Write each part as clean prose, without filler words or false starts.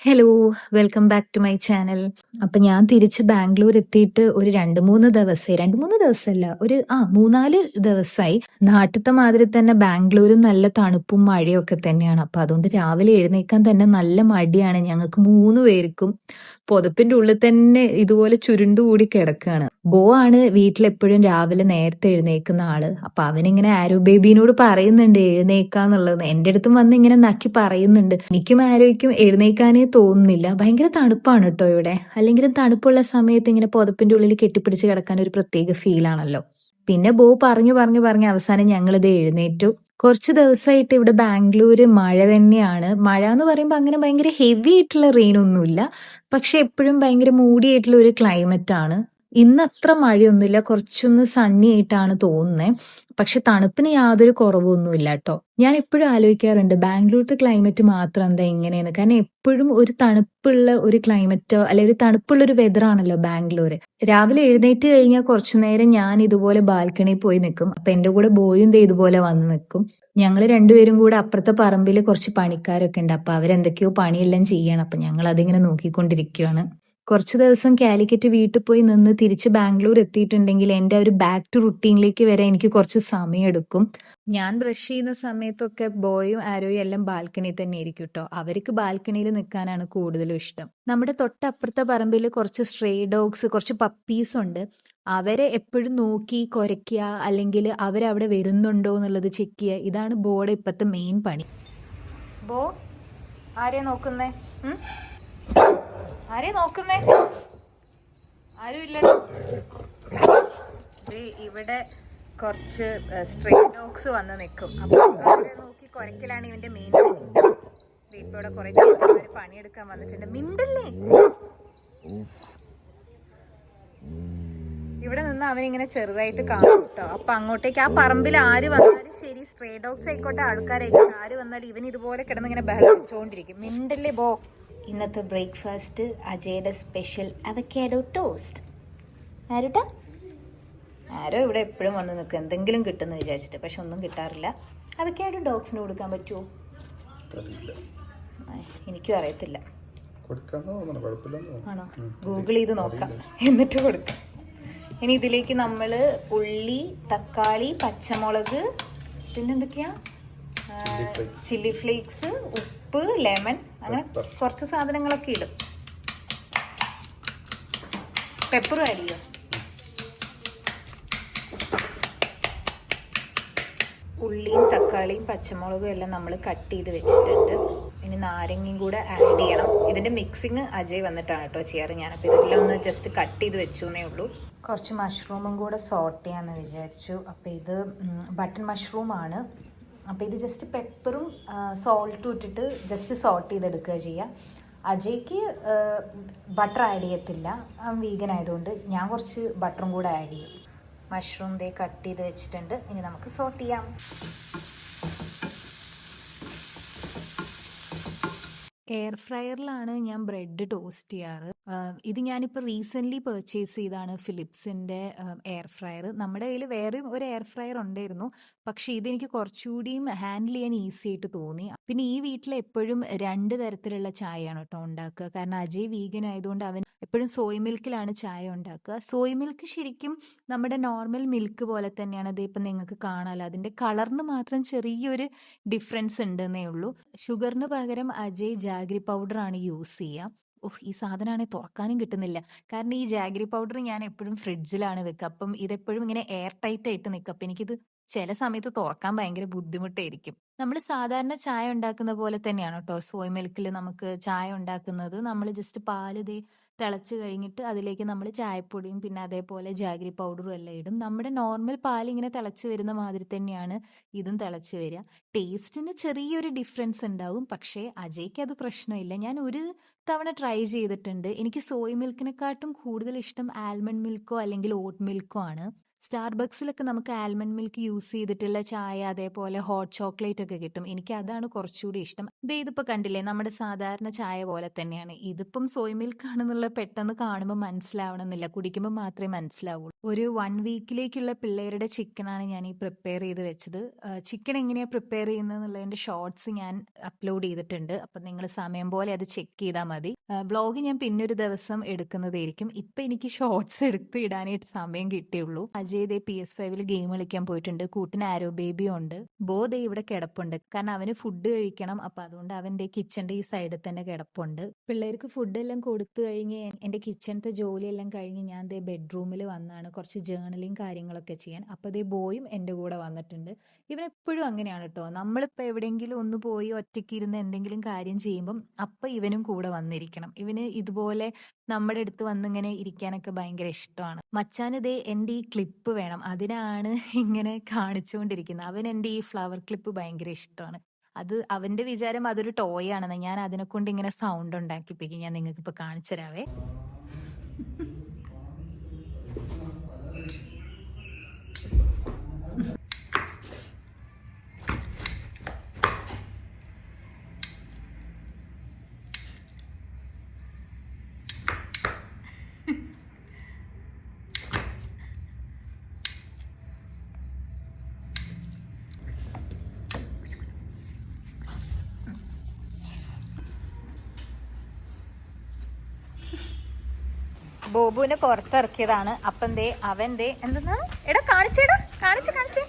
Hello, welcome back to my channel. അപ്പൊ ഞാൻ തിരിച്ച് ബാംഗ്ലൂർ എത്തിയിട്ട് ഒരു 2-3 ദിവസമായി. 2-3 ദിവസമല്ല, ഒരു 3-4 ദിവസമായി. നാട്ടിലത്തെ മാതിരി തന്നെ ബാംഗ്ലൂരും നല്ല തണുപ്പും മഴയും ഒക്കെ തന്നെയാണ്. അപ്പൊ അതുകൊണ്ട് രാവിലെ എഴുന്നേക്കാൻ തന്നെ നല്ല മടിയാണ് ഞങ്ങൾക്ക് 3 പേർക്കും. പുതപ്പിന്റെ ഉള്ളിൽ തന്നെ ഇതുപോലെ ചുരുണ്ടുകൂടി കിടക്കുകയാണ്. ബോ ആണ് വീട്ടിലെപ്പോഴും രാവിലെ നേരത്തെ എഴുന്നേക്കുന്ന ആള്. അപ്പൊ അവനിങ്ങനെ ആരോ ബേബീനോട് പറയുന്നുണ്ട് എഴുന്നേക്കാന്നുള്ളത്. എന്റെ അടുത്തും വന്ന് ഇങ്ങനെ നക്കി പറയുന്നുണ്ട്. എനിക്കും ആരോയ്ക്കും എഴുന്നേക്കാനേ തോന്നുന്നില്ല. ഭയങ്കര തണുപ്പാണ് കേട്ടോ ഇവിടെ. അല്ലെങ്കിലും തണുപ്പുള്ള സമയത്ത് ഇങ്ങനെ പുതപ്പിന്റെ ഉള്ളിൽ കെട്ടിപ്പിടിച്ച് കിടക്കാൻ ഒരു പ്രത്യേക ഫീലാണല്ലോ. പിന്നെ ബോ പറഞ്ഞു അവസാനം ഞങ്ങളിത് എഴുന്നേറ്റു. കുറച്ച് ദിവസമായിട്ട് ഇവിടെ ബാംഗ്ലൂര് മഴ തന്നെയാണ്. മഴ എന്ന് പറയുമ്പോൾ അങ്ങനെ ഭയങ്കര ഹെവി ആയിട്ടുള്ള റെയിൻ ഒന്നുമില്ല. പക്ഷെ എപ്പോഴും ഭയങ്കര മൂടി ആയിട്ടുള്ള ഒരു ക്ലൈമറ്റ് ആണ്. ഇന്ന് അത്ര മഴയൊന്നുമില്ല, കുറച്ചൊന്ന് സണ്ണി ആയിട്ടാണ് തോന്നുന്നത്. പക്ഷെ തണുപ്പിന് യാതൊരു കുറവൊന്നുമില്ല കേട്ടോ. ഞാൻ എപ്പോഴും ആലോചിക്കാറുണ്ട് ബാംഗ്ലൂരത്തെ ക്ലൈമറ്റ് മാത്രം എന്താ ഇങ്ങനെയെന്ന്. കാരണം എപ്പോഴും ഒരു തണുപ്പുള്ള ഒരു ക്ലൈമറ്റോ അല്ലെ ഒരു തണുപ്പുള്ള ഒരു വെതർ ആണല്ലോ ബാംഗ്ലൂര്. രാവിലെ എഴുന്നേറ്റ് കഴിഞ്ഞാൽ കുറച്ചു നേരം ഞാൻ ഇതുപോലെ ബാൽക്കണിയിൽ പോയി നിൽക്കും. അപ്പൊ എന്റെ കൂടെ ബോയും ദേ ഇതുപോലെ വന്ന് നിൽക്കും. ഞങ്ങൾ രണ്ടുപേരും കൂടെ അപ്പുറത്തെ പറമ്പിൽ കുറച്ച് പണിക്കാരൊക്കെ ഉണ്ട്. അപ്പൊ അവരെന്തൊക്കെയോ പണിയെല്ലാം ചെയ്യണം. അപ്പൊ ഞങ്ങൾ അതിങ്ങനെ നോക്കിക്കൊണ്ടിരിക്കുകയാണ്. കുറച്ച് ദിവസം കാലിക്കറ്റ് വീട്ടിൽ പോയി നിന്ന് തിരിച്ച് ബാംഗ്ലൂർ എത്തിയിട്ടുണ്ടെങ്കിൽ എൻ്റെ ഒരു ബാക്ക് ടു റുട്ടീനിലേക്ക് വരാൻ എനിക്ക് കുറച്ച് സമയം എടുക്കും. ഞാൻ ബ്രഷ് ചെയ്യുന്ന സമയത്തൊക്കെ ബോയും ആരോയും എല്ലാം ബാൽക്കണിയിൽ തന്നെ ആയിരിക്കും കേട്ടോ. അവർക്ക് ബാൽക്കണിയിൽ നിൽക്കാനാണ് കൂടുതലും ഇഷ്ടം. നമ്മുടെ തൊട്ടപ്പുറത്തെ പറമ്പിൽ കുറച്ച് സ്ട്രേ ഡോഗ്സ്, കുറച്ച് പപ്പീസ് ഉണ്ട്. അവരെ എപ്പോഴും നോക്കി കുരയ്ക്കുക, അല്ലെങ്കിൽ അവരവിടെ വരുന്നുണ്ടോ എന്നുള്ളത് ചെക്ക് ചെയ്യുക. ഇതാണ് ബോയുടെ ഇപ്പോഴത്തെ മെയിൻ പണി. ബോ ആരെയാ നോക്കുന്നേ? ആരെയാ നോക്കുന്നേ? ആരും ഇല്ലല്ലോ. ഇവിടെ കുറച്ച് സ്ട്രേ ഡോഗ്സ് വന്ന് നിൽക്കും. അപ്പൊ അവരെ നോക്കി കുരക്കലാണ് ഇവന്റെ മെയിൻ പണി. ഇപ്പൊ ഇവിടെ കുറെ ചേട്ടന്മാര് പണിയെടുക്കാൻ വന്നിട്ടുണ്ട്. മിണ്ടല്ലേ. ഇവിടെ നിന്ന് അവനിങ്ങനെ ചെറുതായിട്ട് കാണും കേട്ടോ. അപ്പൊ അങ്ങോട്ടേക്ക് ആ പറമ്പിൽ ആര് വന്നാലും ശരി, സ്ട്രേ ഡോഗ്സ് ആയിക്കോട്ടെ ആൾക്കാരായിക്കോട്ടെ, ആര് വന്നാലും ഇവൻ ഇതുപോലെ കിടന്ന് ഇങ്ങനെ ബഹളം വെച്ചുകൊണ്ടിരിക്കും. മിണ്ടല്ലേ ബോ. ഇന്നത്തെ ബ്രേക്ക്ഫാസ്റ്റ് അജയുടെ സ്പെഷ്യൽ അവക്കാഡോ ടോസ്റ്റ്. ആരുട്ടാ? ആരോ ഇവിടെ എപ്പോഴും വന്ന് നിൽക്കും എന്തെങ്കിലും കിട്ടുമെന്ന് വിചാരിച്ചിട്ട്. പക്ഷെ ഒന്നും കിട്ടാറില്ല. അവക്കാഡോ ഡോഗ്സിന് കൊടുക്കാൻ പറ്റുമോ? എനിക്കും അറിയത്തില്ല. ആണോ? ഗൂഗിൾ ചെയ്ത് നോക്കാം എന്നിട്ട് കൊടുക്കാം. ഇനി ഇതിലേക്ക് നമ്മൾ ഉള്ളി, തക്കാളി, പച്ചമുളക്, പിന്നെന്തൊക്കെയാ, ചില്ലി ഫ്ലേക്സ്, ഉപ്പ്, ലെമൺ, അങ്ങനെ കുറച്ച് സാധനങ്ങളൊക്കെ ഇടും. പെപ്പറും ആഡ് ചെയ്യും. ഉള്ളിയും തക്കാളിയും പച്ചമുളകും എല്ലാം നമ്മൾ കട്ട് ചെയ്ത് വെച്ചിട്ടുണ്ട്. ഇനി നാരങ്ങയും കൂടെ ആഡ് ചെയ്യണം. ഇതിൻ്റെ മിക്സിങ് അജയ് വന്നിട്ടാണ് കേട്ടോ ചെയ്യാറ്. ഞാനപ്പോൾ ഇതെല്ലാം ഒന്ന് ജസ്റ്റ് കട്ട് ചെയ്ത് വെച്ചു എന്നേ ഉള്ളൂ. കുറച്ച് മഷ്റൂമും കൂടെ സോട്ട് ചെയ്യാമെന്ന് വിചാരിച്ചു. അപ്പോൾ ഇത് ബട്ടൺ മഷ്റൂമാണ്. അപ്പോൾ ഇത് ജസ്റ്റ് പെപ്പറും സോൾട്ടും ഇട്ടിട്ട് ജസ്റ്റ് സോട്ട് ചെയ്തെടുക്കുക ചെയ്യുക. അജയ്ക്ക് ബട്ടർ ആഡ് ചെയ്യത്തില്ല, വീഗൻ ആയതുകൊണ്ട്. ഞാൻ കുറച്ച് ബട്ടറും കൂടെ ആഡ് ചെയ്യും. മഷ്റൂം ദേ കട്ട് ചെയ്ത് വെച്ചിട്ടുണ്ട്. ഇനി നമുക്ക് സോട്ട് ചെയ്യാം. എയർ ഫ്രയറിലാണ് ഞാൻ ബ്രെഡ് ടോസ്റ്റ് ചെയ്യാറ്. ഇത് ഞാനിപ്പോൾ റീസെൻ്റ്ലി പർച്ചേസ് ചെയ്താണ് ഫിലിപ്സിൻ്റെ എയർ ഫ്രയർ. നമ്മുടെ കയ്യിൽ വേറെയും ഒരു എയർ ഫ്രയർ ഉണ്ടായിരുന്നു, പക്ഷേ ഇതെനിക്ക് കുറച്ചുകൂടിയും ഹാൻഡിൽ ചെയ്യാൻ ഈസി ആയിട്ട് തോന്നി. പിന്നെ ഈ വീട്ടിൽ എപ്പോഴും 2 തരത്തിലുള്ള ചായയാണ് കേട്ടോ ഉണ്ടാക്കുക. കാരണം അജയ് വീഗൻ ആയതുകൊണ്ട് അവൻ എപ്പോഴും സോയ് മിൽക്കിലാണ് ചായ ഉണ്ടാക്കുക. സോയ് മിൽക്ക് ശരിക്കും നമ്മുടെ നോർമൽ മിൽക്ക് പോലെ തന്നെയാണ്. അത് ഇപ്പം നിങ്ങൾക്ക് കാണാമല്ലോ, അതിൻ്റെ കളറിന് മാത്രം ചെറിയൊരു ഡിഫറൻസ് ഉണ്ടെന്നേ ഉള്ളൂ. ഷുഗറിന് പകരം അജയ് ജാഗ്രി പൗഡറാണ് യൂസ് ചെയ്യുക. ഈ സാധനമാണെങ്കിൽ തുറക്കാനും കിട്ടുന്നില്ല. കാരണം ഈ ജാഗ്രി പൗഡർ ഞാൻ എപ്പോഴും ഫ്രിഡ്ജിലാണ് വെക്കുക. അപ്പം ഇതെപ്പോഴും ഇങ്ങനെ എയർ ടൈറ്റ് ആയിട്ട് നിൽക്കും. അപ്പം എനിക്കിത് ചില സമയത്ത് തുറക്കാൻ ഭയങ്കര ബുദ്ധിമുട്ടായിരിക്കും. നമ്മൾ സാധാരണ ചായ ഉണ്ടാക്കുന്ന പോലെ തന്നെയാണ് കേട്ടോ സോയ് മിൽക്കിൽ നമുക്ക് ചായ ഉണ്ടാക്കുന്നത്. നമ്മൾ ജസ്റ്റ് പാല് തിളച്ച് കഴിഞ്ഞിട്ട് അതിലേക്ക് നമ്മൾ ചായപ്പൊടിയും പിന്നെ അതേപോലെ ജാഗ്രി പൗഡറും എല്ലാം ഇടും. നമ്മുടെ നോർമൽ പാൽ ഇങ്ങനെ തിളച്ച് വരുന്ന മാതിരി തന്നെയാണ് ഇതും തിളച്ച് വരിക. ടേസ്റ്റിന് ചെറിയൊരു ഡിഫറൻസ് ഉണ്ടാവും, പക്ഷേ അജയ്ക്ക് അത് പ്രശ്നമില്ല. ഞാൻ ഒരു തവണ ട്രൈ ചെയ്തിട്ടുണ്ട്. എനിക്ക് സോയ് മിൽക്കിനെക്കാട്ടും കൂടുതൽ ഇഷ്ടം ആൽമണ്ട് മിൽക്കോ അല്ലെങ്കിൽ ഓട്ട് മിൽക്കോ ആണ്. സ്റ്റാർബക്സിലൊക്കെ നമുക്ക് ആൽമണ്ട് മിൽക്ക് യൂസ് ചെയ്തിട്ടുള്ള ചായ, അതേപോലെ ഹോട്ട് ചോക്ലേറ്റ് ഒക്കെ കിട്ടും. എനിക്ക് അതാണ് കുറച്ചുകൂടി ഇഷ്ടം. ഇതിപ്പോ കണ്ടില്ലേ, നമ്മുടെ സാധാരണ ചായ പോലെ തന്നെയാണ്. ഇതിപ്പം സോയ് മിൽക്ക് ആണെന്നുള്ള പെട്ടെന്ന് കാണുമ്പോൾ മനസ്സിലാവണമെന്നില്ല, കുടിക്കുമ്പോൾ മാത്രമേ മനസ്സിലാവുള്ളൂ. ഒരു 1 വീക്കിലേക്കുള്ള പിള്ളേരുടെ ചിക്കനാണ് ഞാൻ ഈ പ്രിപ്പയർ ചെയ്ത് വെച്ചത്. ചിക്കൻ എങ്ങനെയാണ് പ്രിപ്പയർ ചെയ്യുന്നതെന്നുള്ളതിന്റെ ഷോർട്സ് ഞാൻ അപ്ലോഡ് ചെയ്തിട്ടുണ്ട്. അപ്പം നിങ്ങൾ സമയം പോലെ അത് ചെക്ക് ചെയ്താൽ മതി. വ്ളോഗ് ഞാൻ പിന്നൊരു ദിവസം എടുക്കുന്നതായിരിക്കും. ഇപ്പൊ എനിക്ക് ഷോർട്സ് എടുത്ത് ഇടാനായിട്ട് സമയം കിട്ടിയുള്ളൂ. അജയ് ദേ PS5 ഗെയിം കളിക്കാൻ പോയിട്ടുണ്ട്. കൂട്ടിന് ആരോ ബേബിയും ഉണ്ട്. ബോ ദേ ഇവിടെ കിടപ്പുണ്ട്. കാരണം അവന് ഫുഡ് കഴിക്കണം. അപ്പൊ അതുകൊണ്ട് അവന്റെ കിച്ചന്റെ ഈ സൈഡിൽ തന്നെ കിടപ്പുണ്ട്. പിള്ളേർക്ക് ഫുഡ് എല്ലാം കൊടുത്തു കഴിഞ്ഞ് എന്റെ കിച്ചണത്തെ ജോലിയെല്ലാം കഴിഞ്ഞ് ഞാൻ ദേ ബെഡ്റൂമിൽ വന്നാണ് കുറച്ച് ജേർണലിങ് കാര്യങ്ങളൊക്കെ ചെയ്യാൻ. അപ്പൊ ദേ ബോയും എന്റെ കൂടെ വന്നിട്ടുണ്ട്. ഇവനെപ്പോഴും അങ്ങനെയാണ് കേട്ടോ. നമ്മളിപ്പോ എവിടെയെങ്കിലും ഒന്ന് പോയി ഒറ്റയ്ക്ക് ഇരുന്ന് എന്തെങ്കിലും കാര്യം ചെയ്യുമ്പം അപ്പൊ ഇവനും കൂടെ വന്നിരിക്കണം. ഇവന് ഇതുപോലെ നമ്മുടെ അടുത്ത് വന്നിങ്ങനെ ഇരിക്കാനൊക്കെ ഭയങ്കര ഇഷ്ടമാണ്. മച്ചാന് ദേ എന്റെ ഈ ക്ലിപ്പ് വേണം, അതിനാണ് ഇങ്ങനെ കാണിച്ചുകൊണ്ടിരിക്കുന്നത്. അവൻ എന്റെ ഈ ഫ്ലവർ ക്ലിപ്പ് ഭയങ്കര ഇഷ്ടമാണ്. അത് അവന്റെ വിചാരം അതൊരു ടോയ് ആണെന്ന്. ഞാൻ അതിനെ കൊണ്ട് ഇങ്ങനെ സൗണ്ട് ഉണ്ടാക്കിപ്പിക്കും. ഞാൻ നിങ്ങൾക്ക് ഇപ്പൊ കാണിച്ചു തരാവേ. ബോബുവിനെ പുറത്തിറക്കിയതാണ്. അപ്പം ദേ അവൻ ദേ എന്തെന്നാണ് എടാ കാണിച്ചേടാ, കാണിച്ചേ.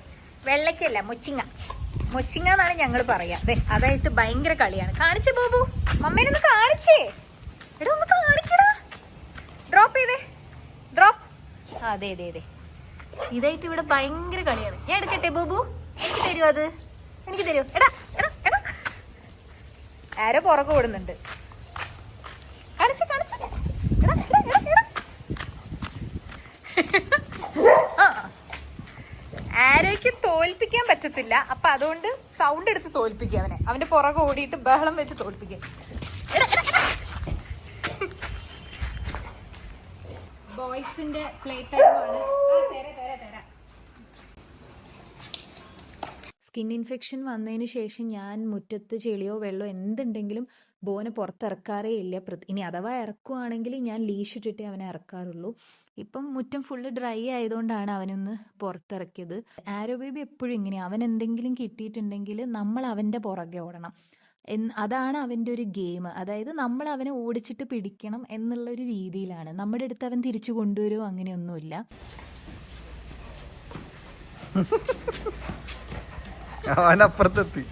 വെള്ളയ്ക്കല്ല, മൊച്ചിങ്ങ എന്നാണ് ഞങ്ങൾ പറയാ. ദേ അതായിട്ട് ഭയങ്കര കളിയാണ്. കാണിച്ചേ ബോബു, മമ്മേനൊന്ന് കാണിച്ചേ. എടാ ഒന്ന് കാണിക്കടാ. ഡ്രോപ്പ് ചെയ്തേ, ഡ്രോപ്പ്. അതെ ഇതായിട്ട് ഇവിടെ ഭയങ്കര കളിയാണ്. ഞാൻ എടുക്കട്ടെ ബോബു? എനിക്ക് തരുമോ അത്? എനിക്ക് തരുമോ? എടാ എടാ എടാ, ആരോ പുറകെ ഓടുന്നുണ്ട്. കാണിച്ചേ. ആരോയ്ക്ക് തോൽപ്പിക്കാൻ പറ്റത്തില്ല. അപ്പൊ അതുകൊണ്ട് സൗണ്ട് എടുത്ത് തോൽപ്പിക്കുക അവനെ. അവന്റെ പുറകെ ഓടിയിട്ട് ബഹളം വെച്ച് തോൽപ്പിക്കുക. ബോയ്സിന്റെ പ്ലേ ടൈമാണ്. സ്കിൻ ഇൻഫെക്ഷൻ വന്നതിന് ശേഷം ഞാൻ മുറ്റത്ത് ചെളിയോ വെള്ളമോ എന്തുണ്ടെങ്കിലും ബോനെ പുറത്തിറക്കാറേ ഇല്ല. ഇനി അഥവാ ഇറക്കുവാണെങ്കിൽ ഞാൻ ലീഷ് ഇട്ടിട്ടേ അവനെ ഇറക്കാറുള്ളൂ. ഇപ്പം മുറ്റം ഫുള്ള് ഡ്രൈ ആയതുകൊണ്ടാണ് അവനൊന്ന് പുറത്തിറക്കിയത്. ആരോ ബേബി എപ്പോഴും ഇങ്ങനെയാണ്. അവൻ എന്തെങ്കിലും കിട്ടിയിട്ടുണ്ടെങ്കിൽ നമ്മൾ അവൻ്റെ പുറകെ ഓടണം. അതാണ് അവൻ്റെ ഒരു ഗെയിം. അതായത് നമ്മൾ അവനെ ഓടിച്ചിട്ട് പിടിക്കണം എന്നുള്ളൊരു രീതിയിലാണ്. നമ്മുടെ അടുത്ത് അവൻ തിരിച്ചു കൊണ്ടുവരുമോ അങ്ങനെയൊന്നുമില്ല. അവനപ്പുറത്തെത്തി.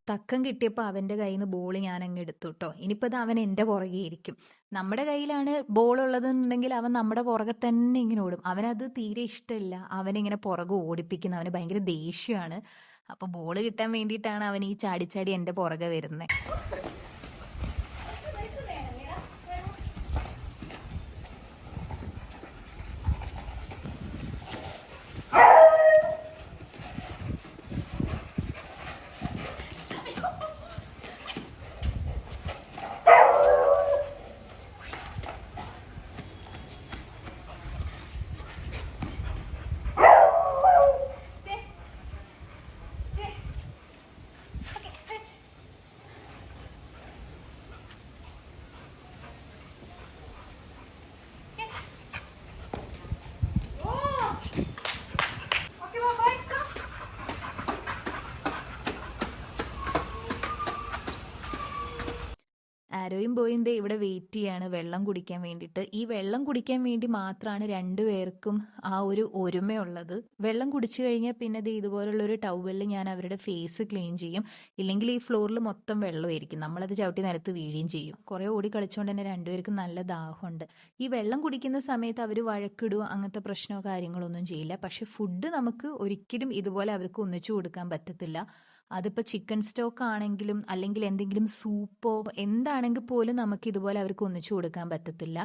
തക്കം കിട്ടിയപ്പോൾ അവൻ്റെ കയ്യിൽ നിന്ന് ബോൾ ഞാൻ അങ്ങ് എടുത്തു കേട്ടോ. ഇനിയിപ്പോൾ അത് അവൻ എൻ്റെ പുറകെ ഇരിക്കും. നമ്മുടെ കയ്യിലാണ് ബോൾ ഉള്ളതെന്നുണ്ടെങ്കിൽ അവൻ നമ്മുടെ പുറകെ തന്നെ ഇങ്ങനെ ഓടും. അവനത് തീരെ ഇഷ്ടമില്ല. അവനിങ്ങനെ പുറകെ ഓടിപ്പിക്കുന്ന അവന് ഭയങ്കര ദേഷ്യമാണ്. അപ്പോൾ ബോൾ കിട്ടാൻ വേണ്ടിയിട്ടാണ് അവൻ ഈ ചാടിച്ചാടി എൻ്റെ പുറകെ വരുന്നത്. ആരോയും ബോയും ദേ ഇവിടെ വെയിറ്റ് ചെയ്യാണ് വെള്ളം കുടിക്കാൻ വേണ്ടിയിട്ട്. ഈ വെള്ളം കുടിക്കാൻ വേണ്ടി മാത്രമാണ് രണ്ടുപേർക്കും ആ ഒരു ഒരുമയുള്ളത്. വെള്ളം കുടിച്ചു കഴിഞ്ഞാൽ പിന്നെ ദേ ഇതുപോലുള്ളൊരു ടവലിൽ ഞാൻ അവരുടെ ഫേസ് ക്ലീൻ ചെയ്യും. ഇല്ലെങ്കിൽ ഈ ഫ്ലോറിൽ മൊത്തം വെള്ളമായിരിക്കും. നമ്മളത് ചവിട്ടി നിലത്ത് വീഴുകയും ചെയ്യും. കുറേ ഓടി കളിച്ചുകൊണ്ട് തന്നെ രണ്ടുപേർക്കും നല്ല ദാഹമുണ്ട്. ഈ വെള്ളം കുടിക്കുന്ന സമയത്ത് അവർ വഴക്കിടുകയോ അങ്ങനത്തെ പ്രശ്നമോ കാര്യങ്ങളൊന്നും ചെയ്യില്ല. പക്ഷെ ഫുഡ് നമുക്ക് ഒരിക്കലും ഇതുപോലെ അവർക്ക് ഒന്നിച്ചു കൊടുക്കാൻ പറ്റത്തില്ല. അതിപ്പോൾ ചിക്കൻ സ്റ്റോക്ക് ആണെങ്കിലും അല്ലെങ്കിൽ എന്തെങ്കിലും സൂപ്പോ എന്താണെങ്കിൽ പോലും നമുക്ക് ഇതുപോലെ അവർക്ക് ഒന്നിച്ചു കൊടുക്കാൻ പറ്റത്തില്ല.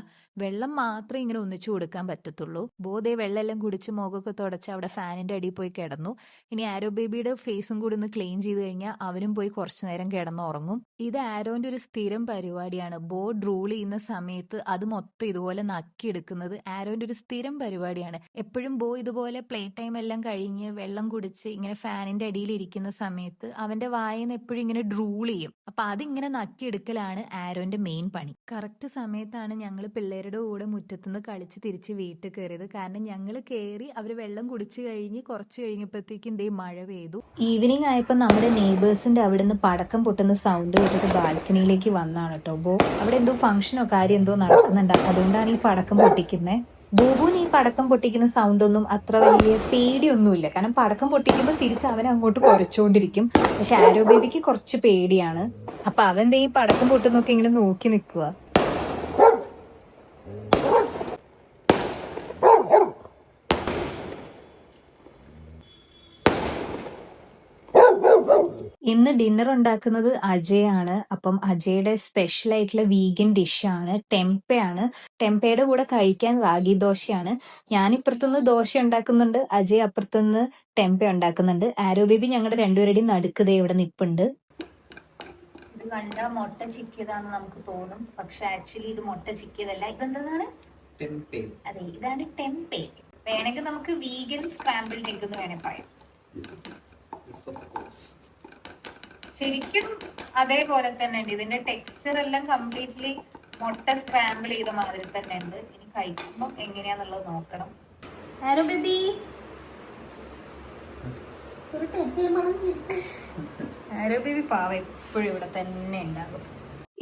വെള്ളം മാത്രമേ ഇങ്ങനെ ഒന്നിച്ചു കൊടുക്കാൻ പറ്റത്തുള്ളൂ. ബോധേ വെള്ളമെല്ലാം കുടിച്ച് മുഖമൊക്കെ തുടച്ച് അവിടെ ഫാനിന്റെ അടിയിൽ പോയി കിടന്നു. ഇനി ആരോ ബേബിയുടെ ഫേസും കൂടി ഒന്ന് ക്ലീൻ ചെയ്ത് കഴിഞ്ഞാൽ അവനും പോയി കുറച്ചു നേരം കിടന്ന് ഉറങ്ങും. ഇത് ആരോന്റെ ഒരു സ്ഥിരം പരിപാടിയാണ്. ബോ ഡ്രൂൾ ചെയ്യുന്ന സമയത്ത് അത് മൊത്തം ഇതുപോലെ നക്കിയെടുക്കുന്നത് ആരോന്റെ ഒരു സ്ഥിരം പരിപാടിയാണ്. എപ്പോഴും ബോ ഇതുപോലെ പ്ലേ ടൈം എല്ലാം കഴിഞ്ഞ് വെള്ളം കുടിച്ച് ഇങ്ങനെ ഫാനിന്റെ അടിയിൽ ഇരിക്കുന്ന സമയത്ത് അവന്റെ വായിന്ന് എപ്പോഴും ഇങ്ങനെ ഡ്രൂൾ ചെയ്യും. അപ്പൊ അതിങ്ങനെ നക്കിയെടുക്കലാണ് ആരോന്റെ മെയിൻ പണി. കറക്റ്റ് സമയത്താണ് ഞങ്ങൾ പിള്ളേരുടെ കൂടെ മുറ്റത്തുനിന്ന് കളിച്ച് തിരിച്ച് വീട്ടിൽ കയറിയത്. കാരണം ഞങ്ങൾ കയറി അവര് വെള്ളം കുടിച്ചു കഴിഞ്ഞ് കുറച്ച് കഴിഞ്ഞപ്പോഴത്തേക്കും ദേ മഴ പെയ്തു. ഈവനിങ് ആയപ്പോൾ നമ്മുടെ നെയ്ബേഴ്സിന്റെ അവിടെ നിന്ന് പടക്കം പൊട്ടുന്ന സൗണ്ട് കേട്ടിട്ട് ബാൽക്കണിയിലേക്ക് വന്നാണ് കേട്ടോ. ബോ അവിടെ എന്തോ ഫംഗ്ഷനോ കാര്യം എന്തോ നടക്കുന്നുണ്ട്, അതുകൊണ്ടാണ് ഈ പടക്കം പൊട്ടിക്കുന്നത്. ബോബുവിന് ഈ പടക്കം പൊട്ടിക്കുന്ന സൗണ്ട് ഒന്നും അത്ര വലിയ പേടിയൊന്നുമില്ല. കാരണം പടക്കം പൊട്ടിക്കുമ്പോൾ തിരിച്ച് അവൻ അങ്ങോട്ട് കുറച്ചുകൊണ്ടിരിക്കും. പക്ഷെ ആരോ ബേബിക്ക് കുറച്ച് പേടിയാണ്. അപ്പൊ അവൻ ദേ ഈ പടക്കം പൊട്ടുന്നൊക്കെ ഇങ്ങനെ നോക്കി നിൽക്കുക. ഇന്ന് ഡിന്നർ ഉണ്ടാക്കുന്നത് അജയാണ്. അപ്പം അജയുടെ സ്പെഷ്യൽ ആയിട്ടുള്ള വീഗൻ ഡിഷാണ് ടെമ്പയാണ്. ടെമ്പയുടെ കൂടെ കഴിക്കാൻ റാഗി ദോശയാണ്. ഞാൻ ഇപ്പുറത്തുനിന്ന് ദോശ ഉണ്ടാക്കുന്നുണ്ട്, അജയ് അപ്പുറത്തുനിന്ന് ടെമ്പ ഉണ്ടാക്കുന്നുണ്ട്. ആരോ ബേബി ഞങ്ങളുടെ രണ്ടുപേരുടെയും നടുക്കതേ ഇവിടെ നിപ്പുണ്ട്. ഇത് കണ്ട മുട്ട ചിക്കിയതാന്ന് നമുക്ക് തോന്നും, പക്ഷെ ആക്ച്വലി ഇത് മുട്ട ചിക്കിയതല്ല. ഇതെന്താണ്? അതെ, ഇതാണ് ടെമ്പെ. വേണമെങ്കിൽ നമുക്ക് വീഗൻ സ്ക്രാമ്പിൾഡ് എഗ് എന്ന് വേണേ പറയാം. ശരിക്കും അതേപോലെ തന്നെ ഉണ്ട്. ഇതിന്റെ ടെക്സ്ചർ എല്ലാം കംപ്ലീറ്റ്ലി മുട്ട സ്ക്രാമ്പിൾ ചെയ്ത മാതിരി തന്നെ ഉണ്ട്. ഇനി കഴിക്കുമ്പോൾ എങ്ങനെയാന്നുള്ളത് നോക്കണം. ആരോ ബേബി ആരോ ബേബി പാവ എപ്പോഴും ഇവിടെ തന്നെ ഉണ്ടാകും.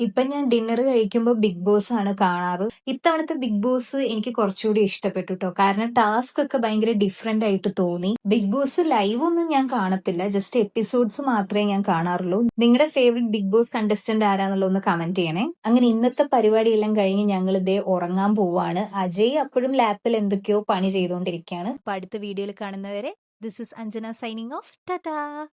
ഇപ്പൊ ഞാൻ ഡിന്നർ കഴിക്കുമ്പോൾ ബിഗ് ബോസ് ആണ് കാണാറ്. ഇത്തവണത്തെ ബിഗ് ബോസ് എനിക്ക് കുറച്ചുകൂടി ഇഷ്ടപ്പെട്ടു കേട്ടോ. കാരണം ടാസ്ക് ഒക്കെ ഭയങ്കര ഡിഫറെന്റ് ആയിട്ട് തോന്നി. ബിഗ് ബോസ് ലൈവ് ഒന്നും ഞാൻ കാണത്തില്ല, ജസ്റ്റ് എപ്പിസോഡ്സ് മാത്രമേ ഞാൻ കാണാറുള്ളൂ. നിങ്ങളുടെ ഫേവറേറ്റ് ബിഗ് ബോസ് കണ്ടസ്റ്റന്റ് ആരാന്നുള്ളത് ഒന്ന് കമന്റ് ചെയ്യണേ. അങ്ങനെ ഇന്നത്തെ പരിപാടിയെല്ലാം കഴിഞ്ഞ് ഞങ്ങൾ ഇതേ ഉറങ്ങാൻ പോവാണ്. അജയ് അപ്പോഴും ലാപ്പിൽ എന്തൊക്കെയോ പണി ചെയ്തുകൊണ്ടിരിക്കുകയാണ്. അപ്പൊ അടുത്ത വീഡിയോയിൽ കാണുന്നവരെ this is Anjana signing off. Tata.